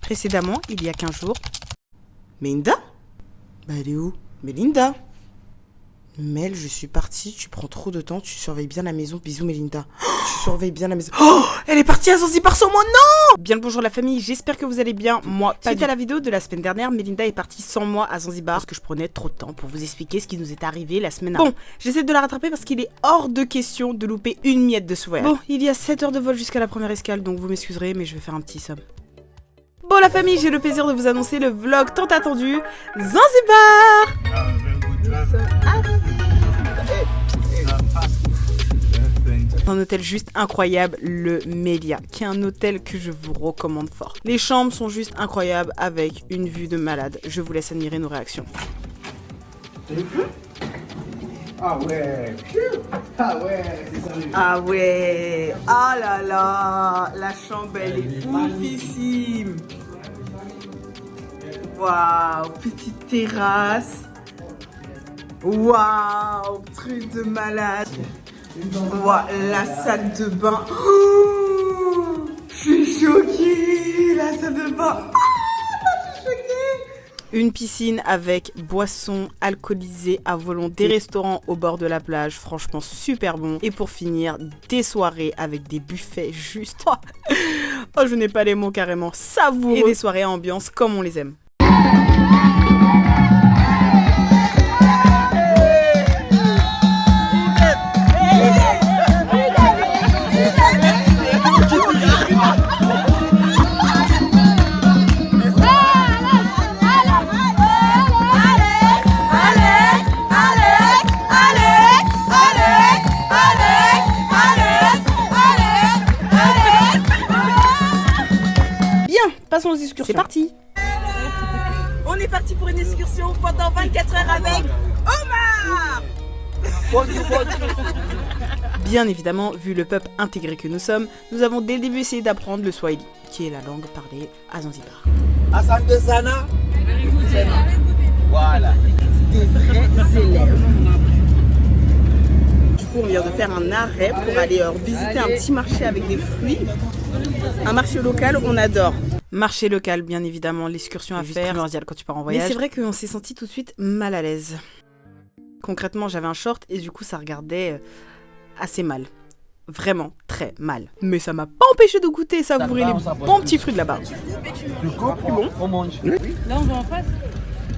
Précédemment, il y a 15 jours... Melinda? Bah elle est où? Melinda? Mel, je suis partie, tu prends trop de temps, tu surveilles bien la maison. Bisous Melinda. Tu surveilles bien la maison. Oh, elle est partie à Zanzibar sans moi, non! Bien le bonjour la famille, j'espère que vous allez bien. Moi, suite à la vidéo de la semaine dernière, Melinda est partie sans moi à Zanzibar parce que je prenais trop de temps pour vous expliquer ce qui nous est arrivé la semaine avant. Bon, j'essaie de la rattraper parce qu'il est hors de question de louper une miette de ce voyage. Bon, il y a 7 heures de vol jusqu'à la première escale, donc vous m'excuserez, mais je vais faire un petit somme. Bon la famille, j'ai le plaisir de vous annoncer le vlog tant attendu, Zanzibar! Un hôtel juste incroyable, le Melia, qui est un hôtel que je vous recommande fort. Les chambres sont juste incroyables avec une vue de malade. Je vous laisse admirer nos réactions. Ah ouais, ah ouais, c'est sérieux. Ah ouais, ah là là, la chambre elle est oufissime. Waouh, petite terrasse. Waouh, truc de malade. Waouh, la salle de bain. Oh, je suis choquée, la salle de bain. Je suis choquée. Une piscine avec boissons alcoolisées à volonté, des restaurants au bord de la plage, franchement super bon. Et pour finir, des soirées avec des buffets juste. Oh, je n'ai pas les mots carrément savoureux. Et des soirées à ambiance comme on les aime. Passons aux excursions. C'est parti. On est parti pour une excursion pendant 24 heures avec Omar. Bien évidemment, vu le peuple intégré que nous sommes, nous avons dès le début essayé d'apprendre le Swahili, qui est la langue parlée à Zanzibar. Asante sana. Voilà. Des vrais élèves. Du coup, on vient de faire un arrêt pour aller visiter un petit marché avec des fruits. Un marché local, on adore. Marché local, bien évidemment, l'excursion à faire, primordial quand tu pars en voyage. Mais c'est vrai qu'on s'est senti tout de suite mal à l'aise. Concrètement, j'avais un short et du coup, ça regardait assez mal. Vraiment très mal. Mais ça m'a pas empêché de goûter et savourer les bons petits fruits de là-bas. Là, on va en face.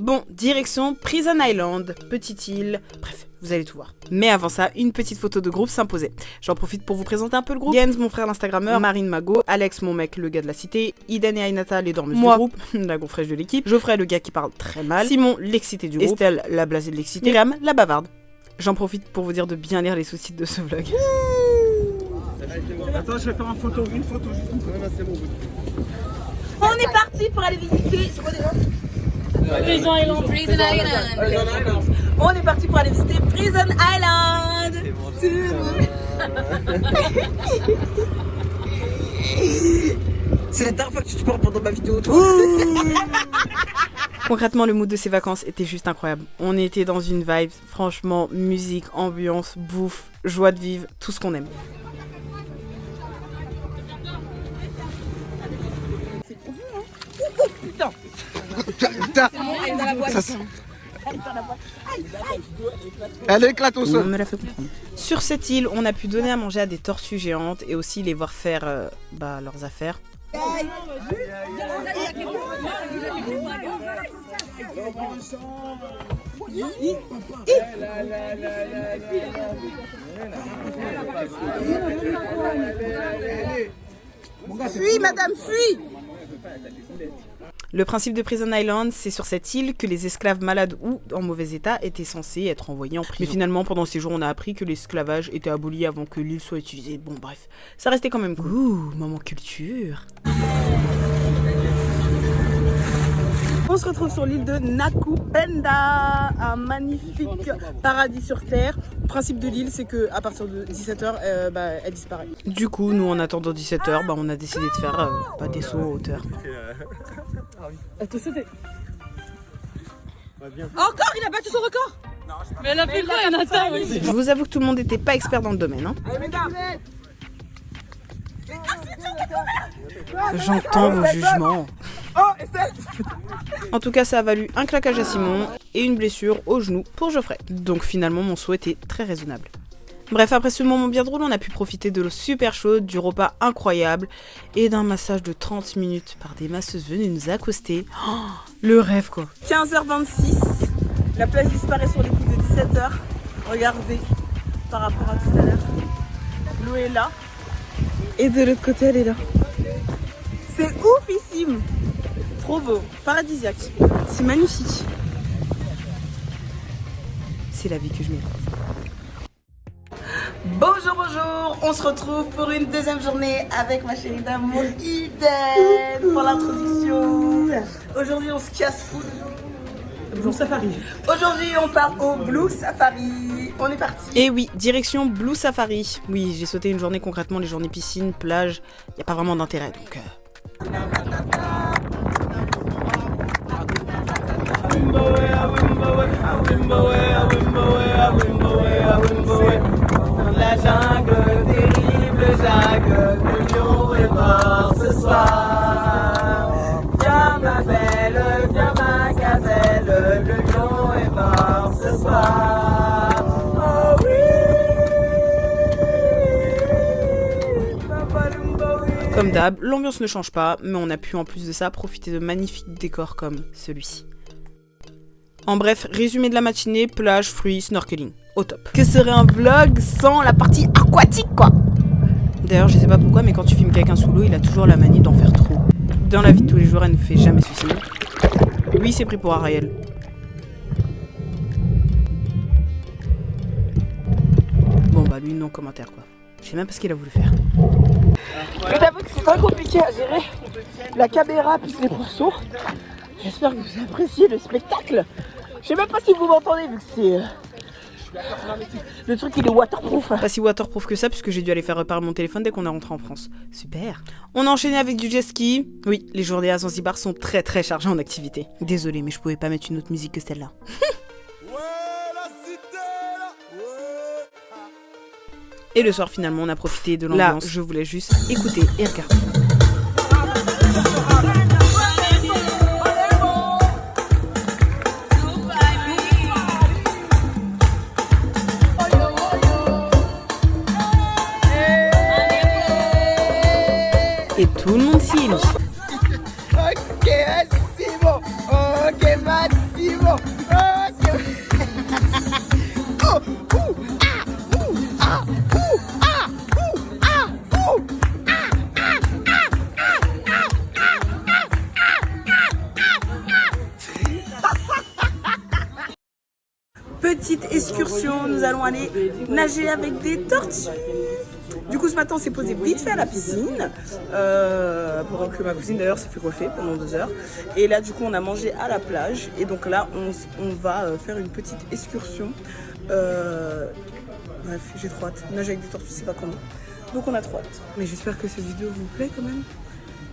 Bon, direction Prison Island, petite île, bref, vous allez tout voir. Mais avant ça, une petite photo de groupe s'imposait. J'en profite pour vous présenter un peu le groupe. Jens, mon frère l'Instagrammeur, Marine Mago, Alex, mon mec, le gars de la cité, Iden et Ainata, les dormeuses du groupe, la gonfrèche de l'équipe, Geoffrey, le gars qui parle très mal, Simon, l'excité du groupe, Estelle, la blasée de l'excité, Myriam, la bavarde. J'en profite pour vous dire de bien lire les sous-titres de ce vlog. Attends, je vais faire une photo juste une photo. On est parti pour aller visiter. C'est quoi déjà? Prison Island. On est parti pour aller visiter Prison Island. C'est la dernière fois que tu te parles pendant ma vidéo, toi. Concrètement, le mood de ces vacances était juste incroyable. On était dans une vibe, franchement, musique, ambiance, bouffe, joie de vivre, tout ce qu'on aime. Putain. Elle éclate au sol. On me l'a fait comprendre. Sur cette île, on a pu donner à manger à des tortues géantes et aussi les voir faire leurs affaires. Fuis, madame, fuis. Le principe de Prison Island, c'est sur cette île que les esclaves malades ou en mauvais état étaient censés être envoyés en prison. Mais finalement, pendant ces jours, on a appris que l'esclavage était aboli avant que l'île soit utilisée. Bon, bref, ça restait quand même cool. Ouh, maman culture. On se retrouve sur l'île de Nakupenda, un magnifique paradis sur terre. Le principe de l'île, c'est que à partir de 17h, elle disparaît. Du coup, nous, en attendant 17h, on a décidé de faire des sauts en hauteur. Encore, il a battu son record. Mais elle a fait quoi, Nathan? Je vous avoue que tout le monde n'était pas expert dans le domaine. Hein. J'entends vos jugements. Oh, En tout cas, ça a valu un claquage à Simon et une blessure au genou pour Geoffrey. Donc finalement, mon souhait était très raisonnable. Bref, après ce moment bien drôle, on a pu profiter de l'eau super chaude, du repas incroyable et d'un massage de 30 minutes par des masseuses venues nous accoster. Oh, le rêve quoi. 15h26, la plage disparaît sur les coups de 17h. Regardez par rapport à tout à l'heure. L'eau est là et de l'autre côté elle est là. C'est oufissime. Trop beau, paradisiaque. C'est magnifique. C'est la vie que je mérite. Bonjour, bonjour. On se retrouve pour une deuxième journée avec ma chérie d'amour Eden pour l'introduction. Aujourd'hui on se casse fou. Blue Safari. Aujourd'hui on part au Blue Safari. On est parti. Et oui, direction Blue Safari. Oui, j'ai sauté une journée concrètement, les journées piscine, plage, il n'y a pas vraiment d'intérêt donc... La jungle, terrible jungle, le lion est mort ce soir. Viens ma belle, viens ma gazelle, le lion est mort ce soir. Oh oui. Comme d'hab, l'ambiance ne change pas, mais on a pu en plus de ça profiter de magnifiques décors comme celui-ci. En bref, résumé de la matinée, plage, fruits, snorkeling. Au top. Que serait un vlog sans la partie aquatique quoi? D'ailleurs, je sais pas pourquoi, mais quand tu filmes quelqu'un sous l'eau, il a toujours la manie d'en faire trop. Dans la vie de tous les jours, elle ne fait jamais ceci. Oui, c'est pris pour Ariel. Bon bah lui, non commentaire quoi. Je sais même pas ce qu'il a voulu faire. Je t'avoue que c'est très compliqué à gérer. La caméra plus les poissons. J'espère que vous appréciez le spectacle. Je sais même pas si vous m'entendez vu que c'est... Le truc il est waterproof. Pas si waterproof que ça puisque j'ai dû aller faire réparer mon téléphone dès qu'on est rentré en France. Super. On a enchaîné avec du jet ski. Oui, les journées à Zanzibar sont très chargées en activité. Désolée mais je pouvais pas mettre une autre musique que celle-là. Et le soir finalement on a profité de l'ambiance. Là je voulais juste écouter et regarder. Et tout le monde s'y est mis. Ok, Massimo. Ok, Massimo. Ok. Oh, Petite excursion, nous allons aller nager avec des tortues. Du coup ce matin on s'est posé vite fait à la piscine pendant que ma cousine d'ailleurs s'est fait coiffer pendant 2 heures. Et là du coup on a mangé à la plage et donc là on va faire une petite excursion. Bref j'ai trop hâte, nager avec des tortues c'est pas comment. Donc on a trop hâte. Mais j'espère que cette vidéo vous plaît quand même,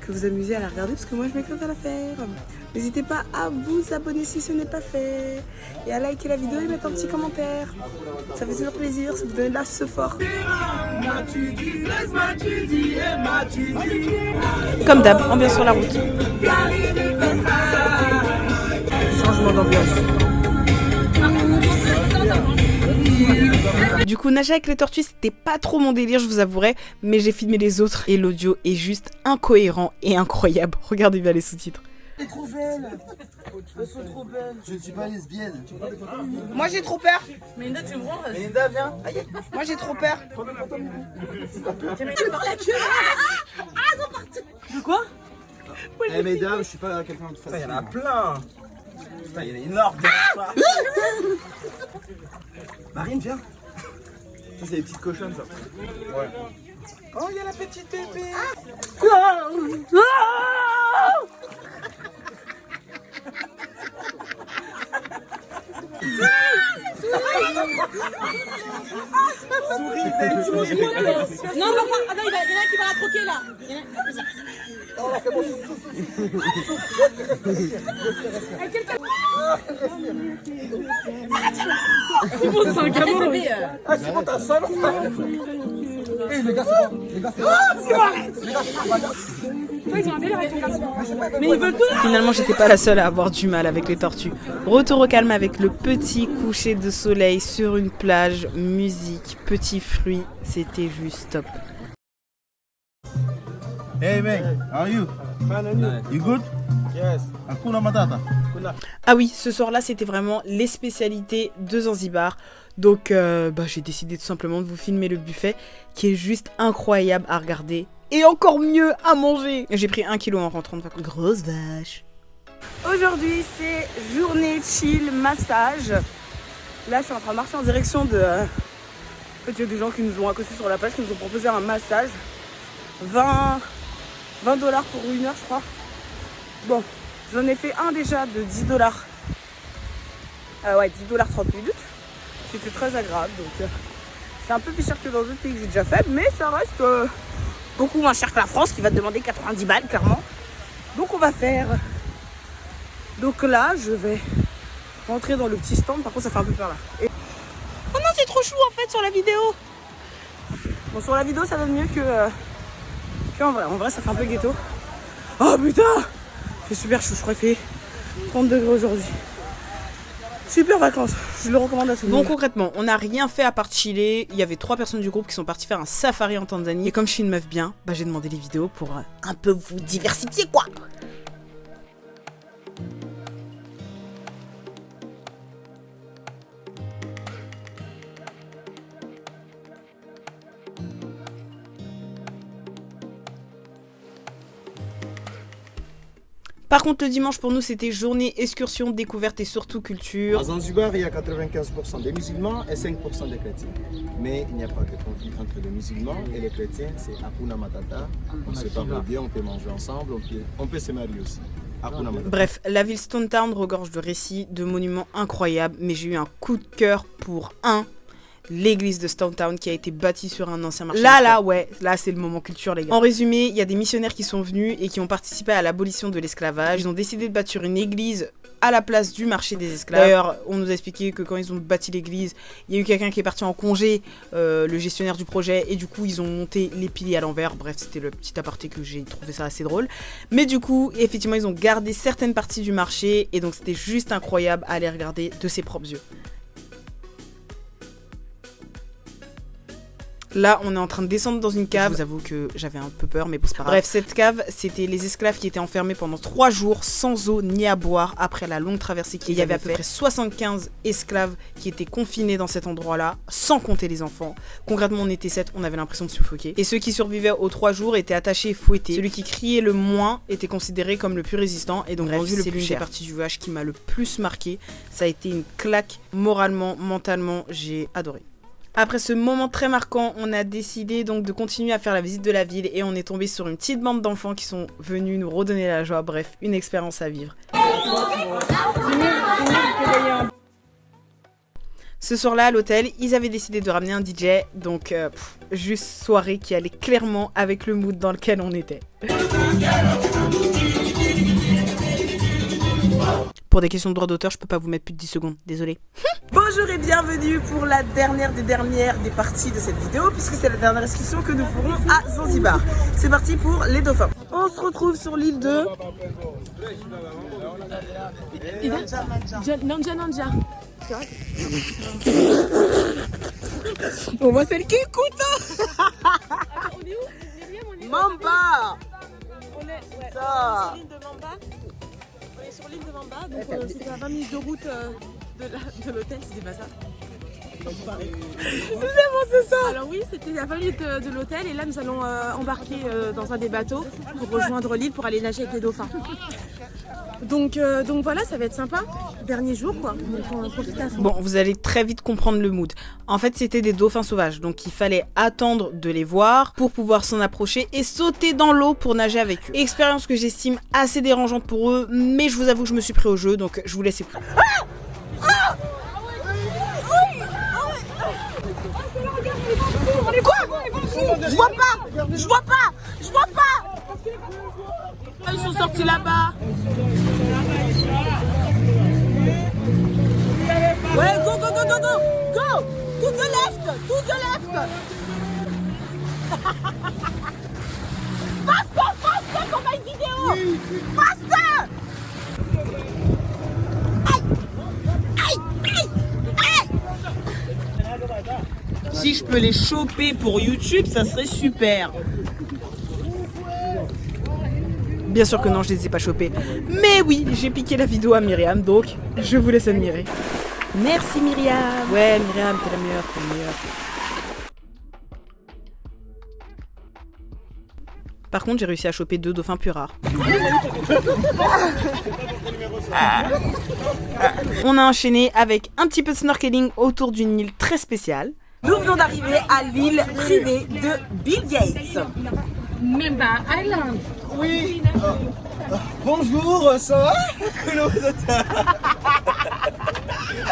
que vous amusez à la regarder parce que moi je m'éclate à la faire. N'hésitez pas à vous abonner si ce n'est pas fait et à liker la vidéo et mettre un petit commentaire. Ça fait toujours plaisir, ça vous donne là ce fort. Comme d'hab, ambiance sur la route. Changement d'ambiance. Du coup, nager avec les tortues, c'était pas trop mon délire, je vous avouerai, mais j'ai filmé les autres et l'audio est juste incohérent et incroyable. Regardez bien les sous-titres. Elle est trop belle. Elles sont trop belles. Je ne suis pas lesbienne. Moi j'ai trop peur. Melinda, viens. Aïe. Moi j'ai trop peur. De quoi? Eh mesdames, je suis pas quelqu'un de facile. Il y en a plein. Putain, il y en a énorme. Marine, viens. Ça, c'est les petites cochonnes, ça. Ouais. Oh, il y a la petite bébé. Non, attends, il y en a un qui va la troquer là. C'est bon, c'est un gamin. Ah, c'est bon, t'as un seul. Eh, les gars, c'est bon. Les gars, c'est bon. Les gars, c'est bon. Toi, ils ont un délire avec ton garçon. Mais ils veulent tout. Finalement, j'étais pas la seule à avoir du mal avec les tortues. Retour au calme avec le petit coucher de soleil sur une plage, musique, petits fruits, c'était juste top. Hey man, how are you? You good? Yes. Hakuna Matata. Ah oui, ce soir-là, c'était vraiment les spécialités de Zanzibar. Donc, j'ai décidé tout simplement de vous filmer le buffet, qui est juste incroyable à regarder. Et encore mieux à manger. J'ai pris 1 kilo en rentrant de vacances. Grosse vache. Aujourd'hui, c'est journée chill, massage. Là, je suis en train de marcher en direction de... En fait, il y a des gens qui nous ont accostés sur la plage, qui nous ont proposé un massage. 20 $, pour 1 heure, je crois. Bon, j'en ai fait un déjà de 10 $. Ouais, 10 $ 30 minutes. C'était très agréable. Donc, c'est un peu plus cher que dans d'autres pays que j'ai déjà fait, mais ça reste beaucoup moins cher que la France, qui va te demander 90 balles, clairement. Donc, on va faire. Donc là, je vais rentrer dans le petit stand. Par contre, ça fait un peu peur là. Et... Oh non, c'est trop chou en fait sur la vidéo. Bon, sur la vidéo, ça donne mieux qu'en vrai. En vrai, ça fait un peu ghetto. Oh putain, c'est super chaud. Je crois qu'il fait 30 degrés aujourd'hui. Super vacances, je le recommande à tout le monde. Bon, concrètement, on n'a rien fait à part chiller. Il y avait 3 personnes du groupe qui sont parties faire un safari en Tanzanie. Et comme je suis une meuf bien, j'ai demandé les vidéos pour un peu vous diversifier quoi. Par contre, le dimanche pour nous, c'était journée excursion, découverte et surtout culture. À Zanzibar, il y a 95% des musulmans et 5% des chrétiens. Mais il n'y a pas de conflit entre les musulmans et les chrétiens, c'est Hakuna Matata. On se parle bien, on peut manger ensemble, on peut se marier aussi. Hakuna Matata. Bref, la ville Stone Town regorge de récits, de monuments incroyables, mais j'ai eu un coup de cœur pour l'église de Stone Town qui a été bâtie sur un ancien marché. Là c'est le moment culture les gars. En résumé, il y a des missionnaires qui sont venus et qui ont participé à l'abolition de l'esclavage. Ils ont décidé de bâtir une église à la place du marché des esclaves. D'ailleurs, on nous a expliqué que quand ils ont bâti l'église, il y a eu quelqu'un qui est parti en congé, le gestionnaire du projet, et du coup ils ont monté les piliers à l'envers. Bref, c'était le petit aparté que j'ai trouvé ça assez drôle. Mais du coup, effectivement, ils ont gardé certaines parties du marché et donc c'était juste incroyable à aller regarder de ses propres yeux. Là, on est en train de descendre dans une cave. Je vous avoue que j'avais un peu peur, mais bon, c'est pas grave. Bref, cette cave, c'était les esclaves qui étaient enfermés pendant 3 jours sans eau ni à boire après la longue traversée qu'il y avait. Il y avait à peu près 75 esclaves qui étaient confinés dans cet endroit-là, sans compter les enfants. Concrètement, on était 7, on avait l'impression de suffoquer. Et ceux qui survivaient aux 3 jours étaient attachés et fouettés. Celui qui criait le moins était considéré comme le plus résistant. Et donc, c'est l'une des parties du voyage qui m'a le plus marqué. Ça a été une claque moralement, mentalement, j'ai adoré. Après ce moment très marquant, on a décidé donc de continuer à faire la visite de la ville et on est tombé sur une petite bande d'enfants qui sont venus nous redonner la joie. Bref, une expérience à vivre. Ce soir-là, à l'hôtel, ils avaient décidé de ramener un DJ, donc juste soirée qui allait clairement avec le mood dans lequel on était. Pour des questions de droit d'auteur, je peux pas vous mettre plus de 10 secondes, désolé. Bonjour et bienvenue pour la dernière des parties de cette vidéo, puisque c'est la dernière excursion que nous ferons à Zanzibar. C'est parti pour les dauphins. On se retrouve sur l'île de... Nanja. On voit celle qui écoute. On est où? Mamba. On est Ça. sur l'île de Mamba. On est sur l'île de Mamba, donc c'était à 20 minutes de route de l'hôtel, c'était pas ça. C'est ça. Alors oui, c'était à 20 minutes de l'hôtel et là nous allons embarquer dans un des bateaux pour rejoindre l'île pour aller nager avec les dauphins. Donc voilà, ça va être sympa. Dernier jour quoi, donc on profite à fond. Bon, vous allez très vite comprendre le mood. En fait, c'était des dauphins sauvages, donc il fallait attendre de les voir pour pouvoir s'en approcher et sauter dans l'eau pour nager avec eux. Expérience que j'estime assez dérangeante pour eux, mais je vous avoue que je me suis pris au jeu, donc je vous laisse écouter. Je vois pas. Ils sont sortis là-bas. Ouais, go. Go. To the left. Passe, on va y Si je peux les choper pour YouTube, ça serait super. Bien sûr que non, je les ai pas chopés. Mais oui, j'ai piqué la vidéo à Myriam, donc je vous laisse admirer. Merci Myriam. Ouais, Myriam, t'es la meilleure, t'es la meilleure. Par contre, j'ai réussi à choper 2 dauphins plus rares. On a enchaîné avec un petit peu de snorkeling autour d'une île très spéciale. Nous venons d'arriver à l'île privée de Bill Gates. Memba Island. Oui. Bonjour, ça va?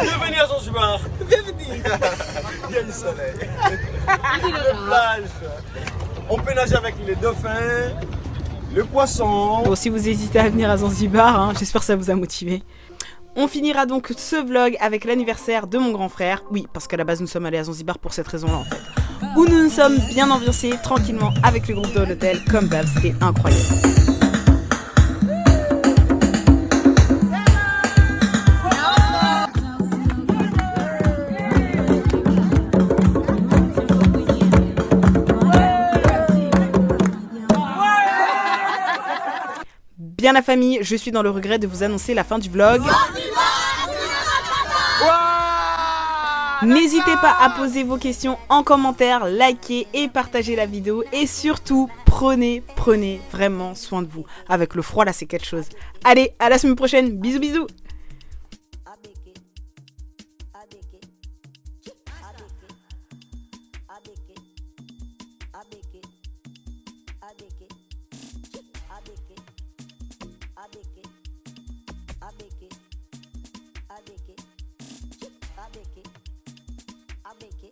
Bienvenue à Zanzibar. Bienvenue. Il y a du soleil. Le plage. On peut nager avec les dauphins, le poisson. Bon, si vous hésitez à venir à Zanzibar, hein, j'espère que ça vous a motivé. On finira donc ce vlog avec l'anniversaire de mon grand frère. Oui, parce qu'à la base nous sommes allés à Zanzibar pour cette raison-là en fait. Où nous nous sommes bien ambiancés, tranquillement avec le groupe de l'hôtel, comme d'hab, c'était incroyable. Bien la famille, je suis dans le regret de vous annoncer la fin du vlog. N'hésitez pas à poser vos questions en commentaire, liker et partager la vidéo. Et surtout, prenez vraiment soin de vous. Avec le froid là, c'est quelque chose. Allez, à la semaine prochaine. Bisous, bisous. Abeke.